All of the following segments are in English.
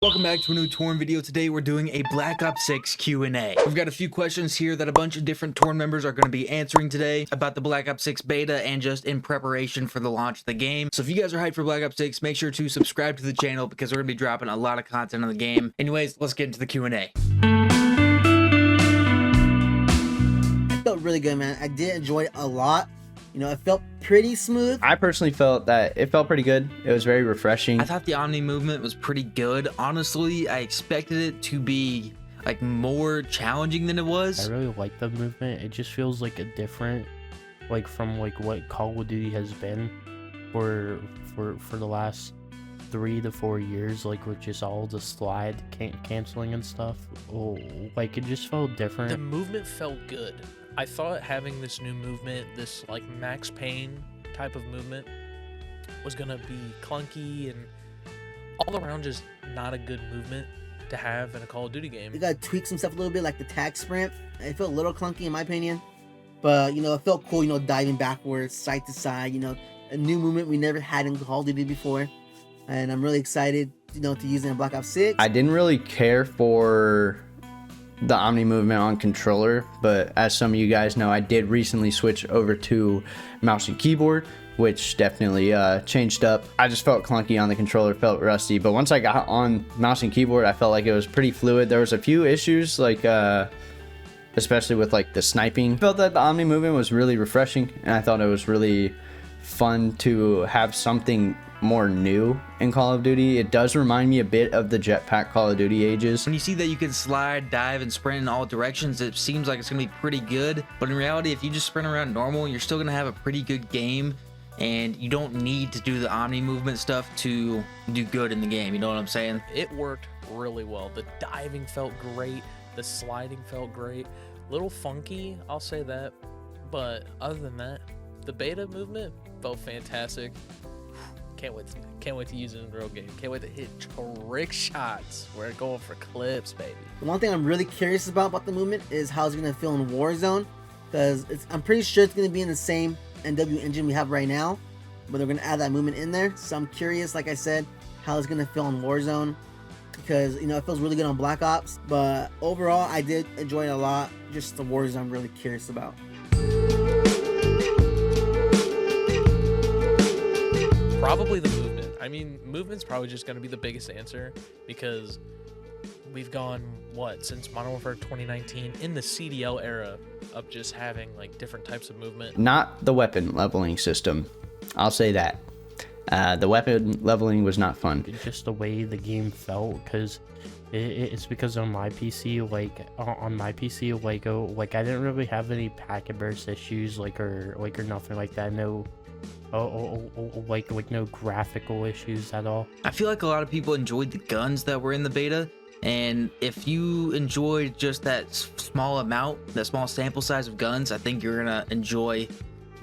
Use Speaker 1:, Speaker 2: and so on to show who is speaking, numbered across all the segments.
Speaker 1: Welcome back to a new Torn video. Today we're doing a Black Ops 6 Q&A. We've got a few questions here that a bunch of different Torn members are going to be answering today about the Black Ops 6 beta and just in preparation for the launch of the game. So if you guys are hyped for Black Ops 6, make sure to subscribe to the channel because we're going to be dropping a lot of content on the game. Anyways, let's get into the Q&A.
Speaker 2: It felt really good, man. I did enjoy it a lot. You know, it felt pretty smooth.
Speaker 3: I personally felt that it felt pretty good. It was very refreshing.
Speaker 1: I thought the Omni movement was pretty good. Honestly, I expected it to be like more challenging than it was.
Speaker 4: I really like the movement. It just feels like a different, like from like what Call of Duty has been for the last 3 to 4 years, like with just all the slide canceling and stuff. Oh, like it just felt different.
Speaker 5: The movement felt good. I thought having this new movement, this like Max Payne type of movement, was gonna be clunky and all around just not a good movement to have in a Call of Duty game.
Speaker 2: You gotta tweak some stuff a little bit, like the tag sprint. It felt a little clunky in my opinion, but you know, it felt cool. You know, diving backwards, side to side. You know, a new movement we never had in Call of Duty before, and I'm really excited, you know, to use it in Black Ops 6.
Speaker 3: I didn't really care for the Omni movement on controller, but as some of you guys know, I did recently switch over to mouse and keyboard, which definitely changed up. I just felt clunky on the controller, felt rusty, but once I got on mouse and keyboard, I felt like it was pretty fluid. There was a few issues, like especially with like the sniping. I felt that the Omni movement was really refreshing, and I thought it was really fun to have something more new in Call of Duty. It does remind me a bit of the jetpack Call of Duty ages.
Speaker 1: When you see that you can slide, dive, and sprint in all directions, it seems like it's gonna be pretty good. But in reality, if you just sprint around normal, you're still gonna have a pretty good game, and you don't need to do the Omni movement stuff to do good in the game. You know what I'm saying?
Speaker 5: It worked really well. The diving felt great. The sliding felt great. Little funky, I'll say that. But other than that, the beta movement felt fantastic. Can't wait to use it in the real game. Can't wait to hit trick shots. We're going for clips, baby.
Speaker 2: The one thing I'm really curious about the movement is how it's gonna feel in Warzone, because I'm pretty sure it's gonna be in the same NW engine we have right now, but they're gonna add that movement in there. So I'm curious, like I said, how it's gonna feel in Warzone, because you know it feels really good on Black Ops. But overall, I did enjoy it a lot. Just the Warzone, I'm really curious about.
Speaker 5: Probably the movement. I mean, movement's probably just going to be the biggest answer because we've gone, what, since Modern Warfare 2019 in the CDL era of just having like different types of movement.
Speaker 3: Not the weapon leveling system, I'll say that. The weapon leveling was not fun.
Speaker 4: Just the way the game felt, because it's because on my PC, like I didn't really have any packet burst issues, or nothing like that. No. Like no graphical issues at all.
Speaker 1: I feel like a lot of people enjoyed the guns that were in the beta, and if you enjoyed just that small amount, that small sample size of guns, I think you're gonna enjoy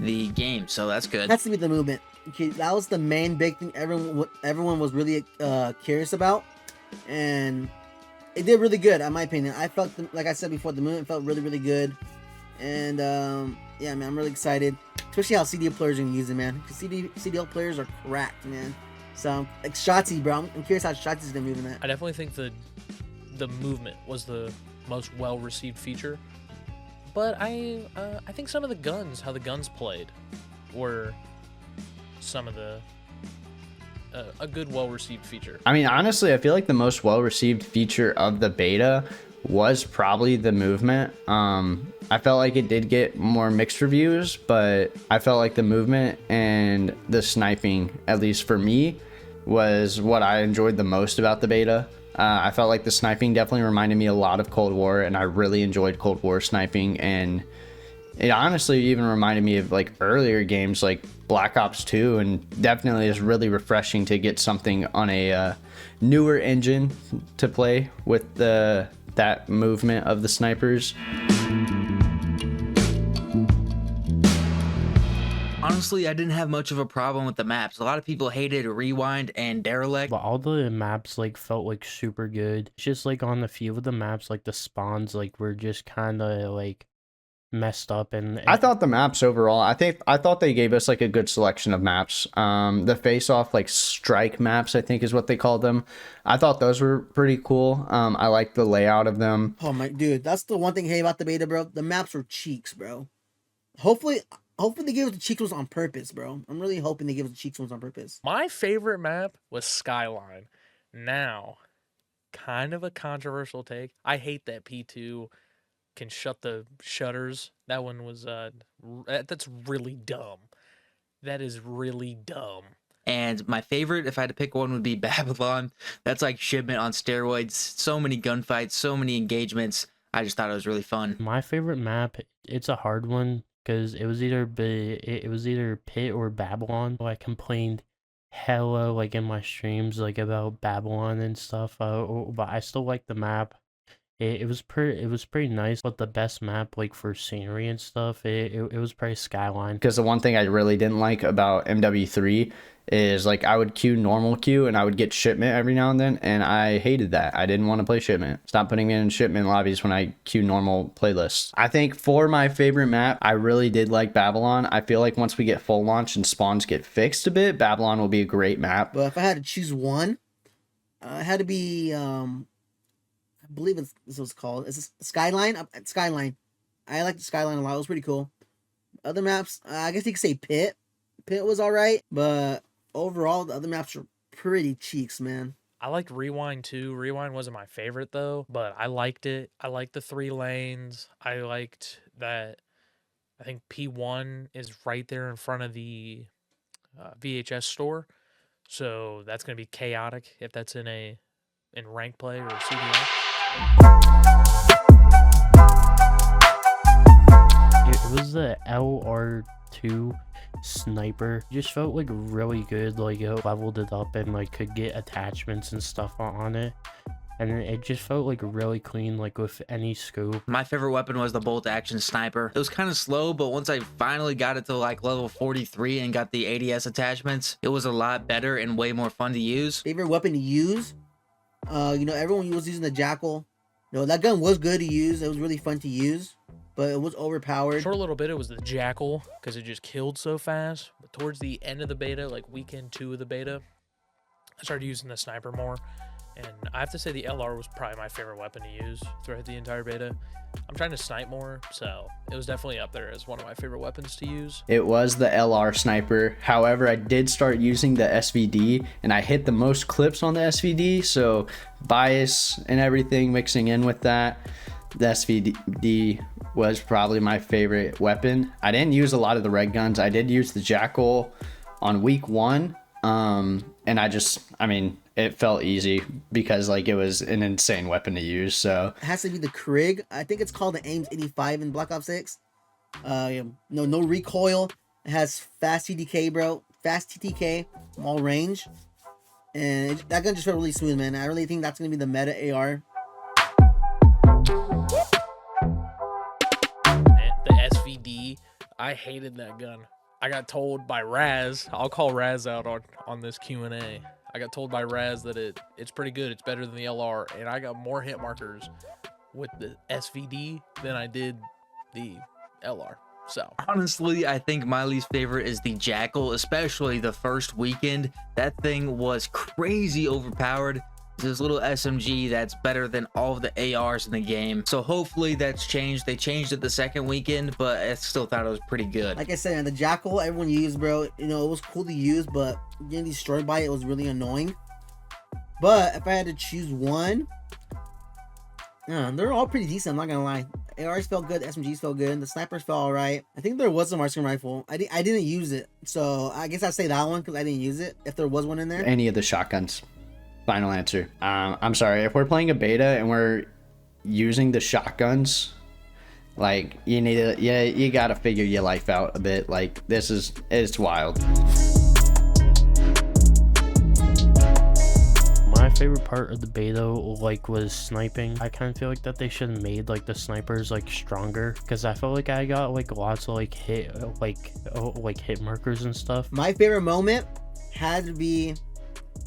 Speaker 1: the game, so that's good.
Speaker 2: That's to be the movement. Okay, that was the main big thing everyone was really curious about, and it did really good in my opinion. I felt like I said before, the movement felt really good, and yeah, man, I'm really excited. Especially how CDL players are gonna use it, man. Because CDL players are cracked, man. So, like Shotzi, bro. I'm curious how Shotzi's gonna move in that.
Speaker 5: I definitely think the movement was the most well-received feature. But I think some of the guns, how the guns played, were some of the a good well-received feature.
Speaker 3: I mean, honestly, I feel like the most well-received feature of the beta was probably the movement. I felt like it did get more mixed reviews, but I felt like the movement and the sniping, at least for me, was what I enjoyed the most about the beta. I felt like the sniping definitely reminded me a lot of Cold War, and I really enjoyed Cold War sniping, and it honestly even reminded me of like earlier games like Black Ops 2, and definitely is really refreshing to get something on a newer engine to play with that movement of the snipers.
Speaker 1: Honestly, I didn't have much of a problem with the maps. A lot of people hated Rewind and Derelict.
Speaker 4: But all the maps like felt like super good. It's just like on a few of the maps, like the spawns like were just kind of like messed up. And
Speaker 3: I thought the maps overall, I thought they gave us like a good selection of maps. The face off like strike maps, I think is what they called them. I thought those were pretty cool. I like the layout of them.
Speaker 2: Oh my dude, that's the one thing I hate about the beta, bro. The maps were cheeks, bro. Hopefully they gave us the cheeks ones on purpose, bro. I'm really hoping they give us the cheeks ones on purpose.
Speaker 5: My favorite map was Skyline. Now, kind of a controversial take. I hate that P2 can shut the shutters. That one was that's really dumb. That is really dumb.
Speaker 1: And my favorite, if I had to pick one, would be Babylon. That's like shipment on steroids. So many gunfights, so many engagements. I just thought it was really fun.
Speaker 4: my favorite map, it's a hard one because it was either Pit or Babylon. I complained hella like in my streams like about Babylon and stuff. But I still like the map. It was pretty nice, but the best map like for scenery and stuff, it was probably Skyline.
Speaker 3: Because the one thing I really didn't like about MW3 is like I would queue normal queue and I would get shipment every now and then, and I hated that. I didn't want to play shipment. Stop putting me in shipment lobbies when I queue normal playlists. I think for my favorite map, I really did like Babylon. I feel like once we get full launch and spawns get fixed a bit, Babylon will be a great map.
Speaker 2: But if I had to choose one, it had to be I believe this was called. Is this Skyline? Skyline. I like the Skyline a lot. It was pretty cool. Other maps, I guess you could say Pit. Pit was alright, but overall the other maps were pretty cheeks, man.
Speaker 5: I liked Rewind too. Rewind wasn't my favorite though, but I liked it. I liked the 3 lanes. I liked that. I think P1 is right there in front of the VHS store, so that's gonna be chaotic if that's in rank play or CDL.
Speaker 4: It was the LR2 sniper. It just felt like really good. Like it leveled it up and like could get attachments and stuff on it. And it just felt like really clean, like with any scope.
Speaker 1: My favorite weapon was the bolt action sniper. It was kind of slow, but once I finally got it to like level 43 and got the ADS attachments, it was a lot better and way more fun to use.
Speaker 2: Favorite weapon to use? Everyone was using the Jackal. That gun was good to use. It was really fun to use, but it was overpowered.
Speaker 5: For a little bit, it was the Jackal because it just killed so fast. But towards the end of the beta, like weekend 2 of the beta, I started using the sniper more. And I have to say the LR was probably my favorite weapon to use throughout the entire beta. I'm trying to snipe more, so it was definitely up there as one of my favorite weapons to use.
Speaker 3: It was the LR sniper. However, I did start using the SVD and I hit the most clips on the SVD, so bias and everything mixing in with that, the SVD was probably my favorite weapon. I didn't use a lot of the red guns. I did use the Jackal on week 1, and it felt easy because like it was an insane weapon to use. So
Speaker 2: it has to be the Krig. I think it's called the Ames 85 in Black Ops 6. No recoil. It has fast TTK, bro. Fast TTK, all range, and that gun just felt really smooth, man. I really think that's gonna be the meta AR.
Speaker 5: The SVD, I hated that gun. I got told by Raz, I'll call Raz out on this Q&A. I got told by Raz that it's pretty good. It's better than the LR, and I got more hit markers with the SVD than I did the LR. So
Speaker 1: honestly, I think my least favorite is the Jackal, especially the first weekend. That thing was crazy overpowered. It's this little SMG that's better than all of the ARs in the game. So hopefully that's changed. They changed it the second weekend, but I still thought it was pretty good.
Speaker 2: Like I said, man, the Jackal everyone used, bro. It was cool to use, but getting destroyed by it was really annoying. But if I had to choose one, they're all pretty decent. I'm not gonna lie. ARs felt good, SMGs felt good, the snipers felt alright. I think there was a marksman rifle. I didn't use it, so I guess I'd say that one because I didn't use it. If there was one in there,
Speaker 3: any of the shotguns. Final answer. I'm sorry, if we're playing a beta and we're using the shotguns, like you gotta figure your life out a bit. Like it's wild.
Speaker 4: My favorite part of the beta was sniping. I kind of feel like that they should have made like the snipers like stronger, because I felt like I got like lots of hit markers and stuff.
Speaker 2: My favorite moment had to be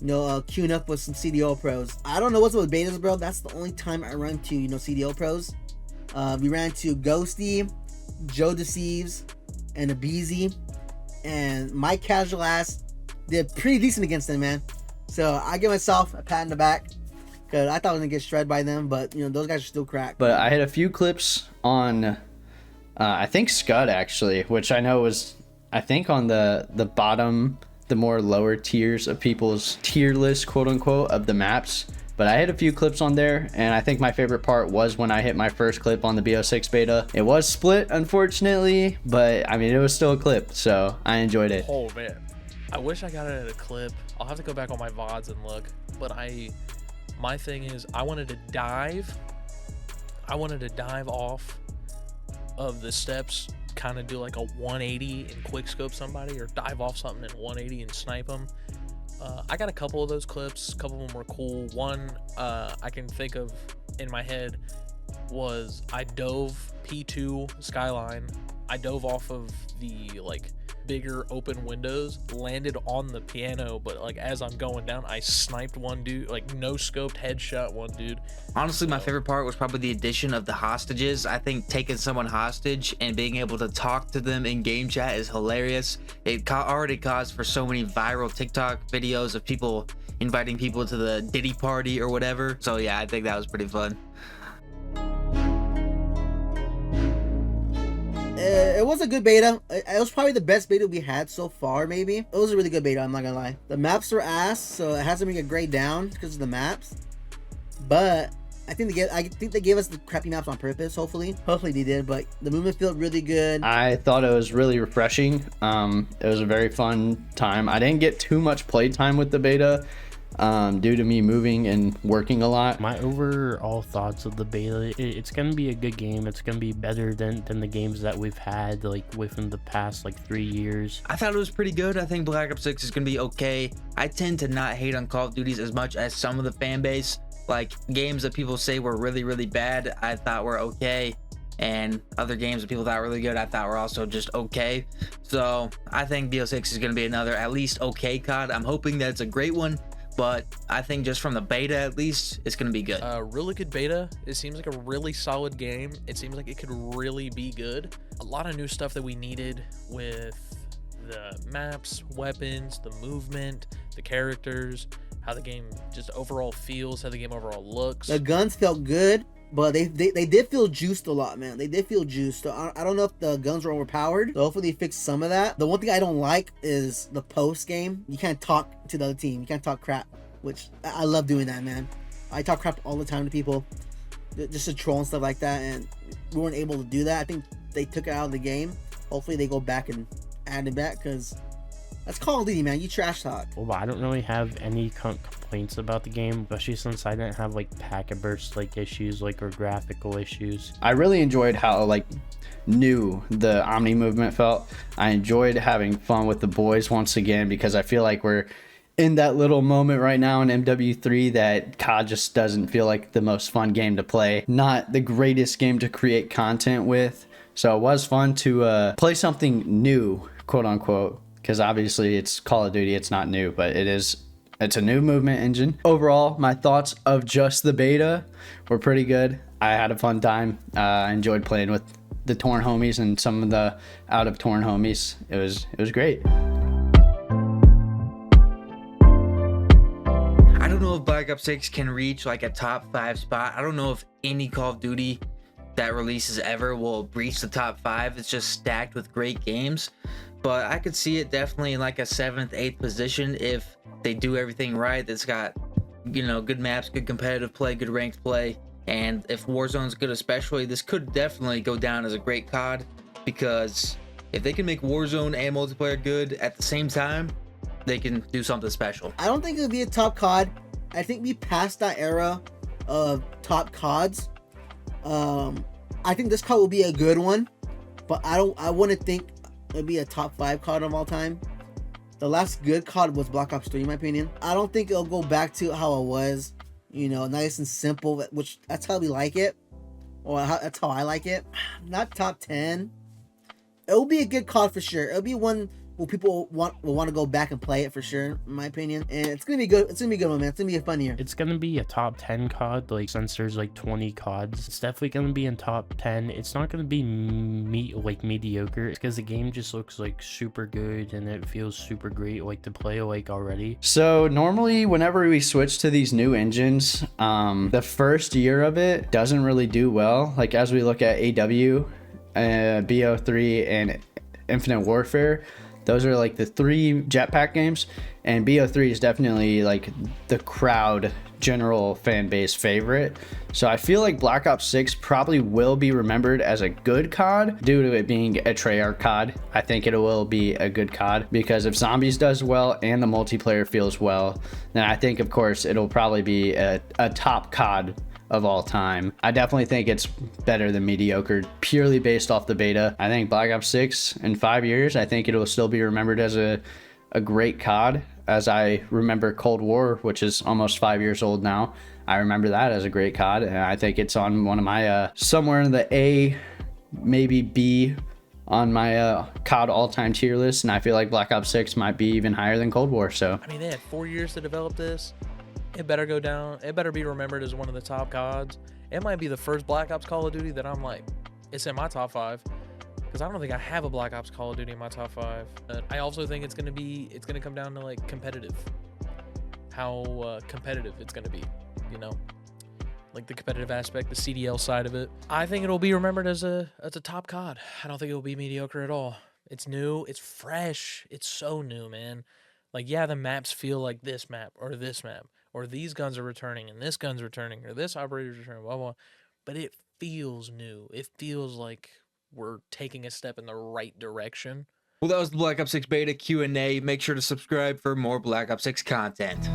Speaker 2: queuing up with some CDO pros. I don't know what's up with betas, bro. That's the only time I run to CDO pros. We ran to Ghosty, Joe Deceives, and Abizi, and my casual ass did pretty decent against them, man. So I give myself a pat in the back because I thought I was gonna get shredded by them, but you know those guys are still cracked.
Speaker 3: But I had a few clips on, I think Scud actually, which I know was, I think on the bottom, the more lower tiers of people's tier list, quote unquote, of the maps. But I had a few clips on there, and I think my favorite part was when I hit my first clip on the BO6 beta. It was split, unfortunately, but I mean, it was still a clip, so I enjoyed it.
Speaker 5: Oh man, I wish I got it at a clip. I'll have to go back on my VODs and look. But my thing is, I wanted to dive off of the steps, kind of do like a 180 and quick scope somebody, or dive off something in 180 and snipe them. I got a couple of those clips. A couple of them were cool. One I can think of in my head was I dove P2 Skyline. I dove off of the like bigger open windows, landed on the piano, but like as I'm going down, I sniped one dude, like no scoped headshot one dude.
Speaker 1: Honestly, my favorite part was probably the addition of the hostages. I think taking someone hostage and being able to talk to them in game chat is hilarious. It already caused for so many viral TikTok videos of people inviting people to the Diddy party or whatever. So yeah, I think that was pretty fun.
Speaker 2: It was a good beta. It was probably the best beta we had so far, maybe. It was a really good beta, I'm not gonna lie. The maps were ass, so it hasn't been a grade down because of the maps. But I think they gave us the crappy maps on purpose, hopefully. Hopefully they did, but the movement felt really good.
Speaker 3: I thought it was really refreshing. It was a very fun time. I didn't get too much play time with the beta, due to me moving and working a lot.
Speaker 4: My overall thoughts of the beta, it's gonna be a good game. It's gonna be better than the games that we've had like within the past like 3 years.
Speaker 1: I thought it was pretty good. I think Black Ops 6 is gonna be okay. I tend to not hate on Call of Duties as much as some of the fan base. Like games that people say were really bad, I thought were okay, and other games that people thought were really good, I thought were also just okay. So I think BO6 is gonna be another at least okay COD. I'm hoping that it's a great one, but I think just from the beta at least, it's gonna be good.
Speaker 5: Really good beta. It seems like a really solid game. It seems like it could really be good. A lot of new stuff that we needed with the maps, weapons, the movement, the characters, how the game just overall feels, how the game overall looks.
Speaker 2: The guns felt good, but they did feel juiced a lot, man. They did feel juiced. So I don't know if the guns were overpowered. So hopefully they fix some of that. The one thing I don't like is the post game. You can't talk to the other team. You can't talk crap, which I love doing that, man. I talk crap all the time to people, just to troll and stuff like that, and we weren't able to do that. I think they took it out of the game. Hopefully they go back and add it back, because that's Call of Duty, man. You trash talk.
Speaker 4: Well, I don't really have any complaints about the game, especially since I didn't have like packet burst like issues like or graphical issues.
Speaker 3: I really enjoyed how like new the Omni movement felt. I enjoyed having fun with the boys once again, because I feel like we're in that little moment right now in MW3 that COD just doesn't feel like the most fun game to play. Not the greatest game to create content with. So it was fun to play something new, quote unquote, because obviously it's Call of Duty, it's not new, but it's a new movement engine. Overall, my thoughts of just the beta were pretty good. I had a fun time. I enjoyed playing with the Torn homies and some of the out of Torn homies. It was great.
Speaker 1: I don't know if Black Ops 6 can reach like a top 5 spot. I don't know if any Call of Duty that releases ever will breach the top 5. It's just stacked with great games. But I could see it definitely in like a 7th, 8th position if they do everything right. It's got, you know, good maps, good competitive play, good ranked play. And if Warzone's good especially, this could definitely go down as a great COD, because if they can make Warzone and multiplayer good at the same time, they can do something special.
Speaker 2: I don't think it'll be a top COD. I think we passed that era of top CODs. I think this COD will be a good one, but I wouldn't think it'll be a top 5 COD of all time. The last good COD was Black Ops 3, in my opinion. I don't think it'll go back to how it was, you know, nice and simple, which that's how we like it, or that's how I like it. Not top 10. It'll be a good COD for sure. It'll be one people will want to go back and play it for sure, in my opinion. And it's gonna be good. It's gonna be a good one, man. It's gonna be a fun year.
Speaker 4: It's gonna be a top 10 COD, like since there's like 20 CODs. It's definitely gonna be in top 10. It's not gonna be mediocre because the game just looks like super good and it feels super great like to play like already.
Speaker 3: So normally whenever we switch to these new engines, the first year of it doesn't really do well. Like as we look at AW, BO3 and Infinite Warfare, those are like the 3 jetpack games, and BO3 is definitely like the crowd general fan base favorite. So I feel like Black Ops 6 probably will be remembered as a good COD due to it being a Treyarch COD. I think it will be a good COD because if Zombies does well and the multiplayer feels well, then I think of course it'll probably be a top COD of all time. I definitely think it's better than mediocre purely based off the beta. I think Black Ops 6 in 5 years, I think it'll still be remembered as a great COD, as I remember Cold War, which is almost 5 years old now. I remember that as a great COD, and I think it's on one of my somewhere in the A, maybe B on my COD all-time tier list, and I feel like Black Ops 6 might be even higher than Cold War. So
Speaker 5: I mean, they had 4 years to develop this. It better go down. It better be remembered as one of the top CODs. It might be the first Black Ops Call of Duty that I'm like, it's in my top 5. Because I don't think I have a Black Ops Call of Duty in my top 5. I also think it's gonna come down to like competitive. How competitive it's gonna be, you know? Like the competitive aspect, the CDL side of it. I think it'll be remembered as a top COD. I don't think it'll be mediocre at all. It's new, it's fresh, it's so new, man. Like, yeah, the maps feel like this map, or these guns are returning, and this gun's returning, or this operator's returning, blah, blah. But it feels new. It feels like we're taking a step in the right direction.
Speaker 1: Well, that was the Black Ops 6 beta Q&A. Make sure to subscribe for more Black Ops 6 content.